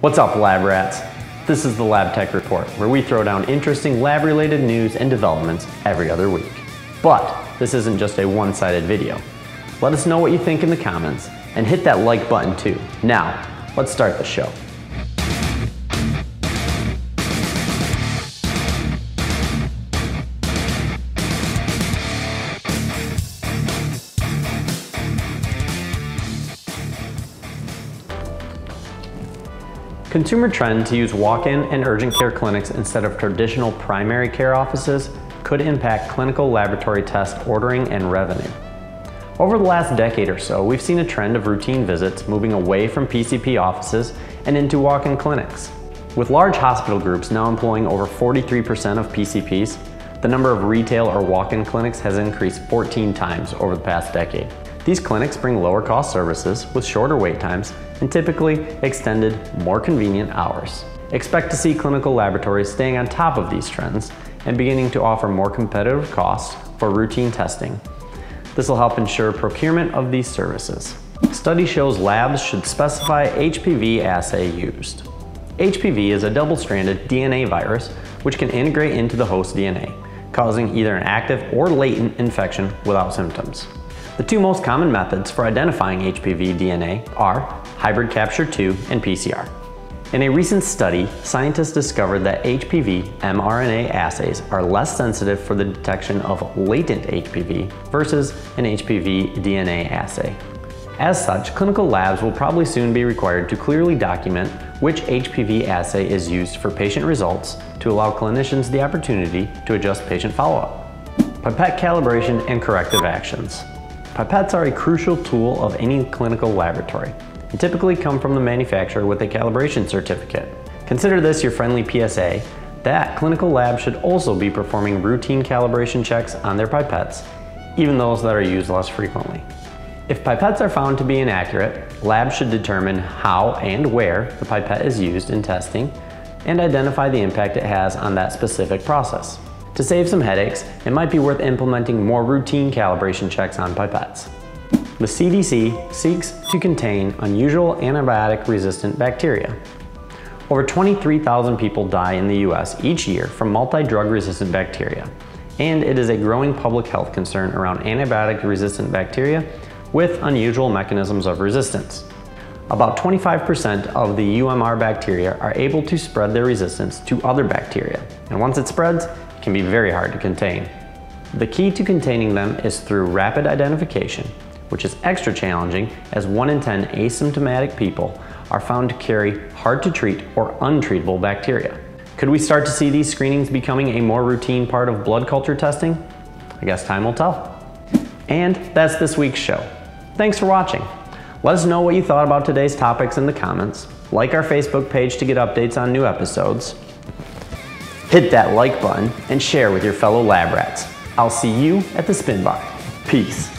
What's up, lab rats? This is the Lab Tech Report, where we throw down interesting lab-related news and developments every other week. But this isn't just a one-sided video. Let us know what you think in the comments, and hit that like button too. Now, let's start the show. Consumer trend to use walk-in and urgent care clinics instead of traditional primary care offices could impact clinical laboratory test ordering and revenue. Over the last decade or so, we've seen a trend of routine visits moving away from PCP offices and into walk-in clinics. With large hospital groups now employing over 43% of PCPs, the number of retail or walk-in clinics has increased 14 times over the past decade. These clinics bring lower cost services with shorter wait times and typically extended, more convenient hours. Expect to see clinical laboratories staying on top of these trends and beginning to offer more competitive costs for routine testing. This will help ensure procurement of these services. Study shows labs should specify HPV assay used. HPV is a double-stranded DNA virus which can integrate into the host DNA, causing either an active or latent infection without symptoms. The two most common methods for identifying HPV DNA are hybrid capture 2 and PCR. In a recent study, scientists discovered that HPV mRNA assays are less sensitive for the detection of latent HPV versus an HPV DNA assay. As such, clinical labs will probably soon be required to clearly document which HPV assay is used for patient results to allow clinicians the opportunity to adjust patient follow-up. Pipette calibration and corrective actions. Pipettes are a crucial tool of any clinical laboratory and typically come from the manufacturer with a calibration certificate. Consider this your friendly PSA that clinical labs should also be performing routine calibration checks on their pipettes, even those that are used less frequently. If pipettes are found to be inaccurate, labs should determine how and where the pipette is used in testing and identify the impact it has on that specific process. To save some headaches, it might be worth implementing more routine calibration checks on pipettes. The CDC seeks to contain unusual antibiotic-resistant bacteria. Over 23,000 people die in the US each year from multi-drug resistant bacteria, and it is a growing public health concern around antibiotic-resistant bacteria with unusual mechanisms of resistance. About 25% of the UMR bacteria are able to spread their resistance to other bacteria, and once it spreads, it can be very hard to contain. The key to containing them is through rapid identification, which is extra challenging as 1 in 10 asymptomatic people are found to carry hard to treat or untreatable bacteria. Could we start to see these screenings becoming a more routine part of blood culture testing? I guess time will tell. And that's this week's show. Thanks for watching. Let us know what you thought about today's topics in the comments. Like our Facebook page to get updates on new episodes. Hit that like button and share with your fellow lab rats. I'll see you at the spin bar. Peace.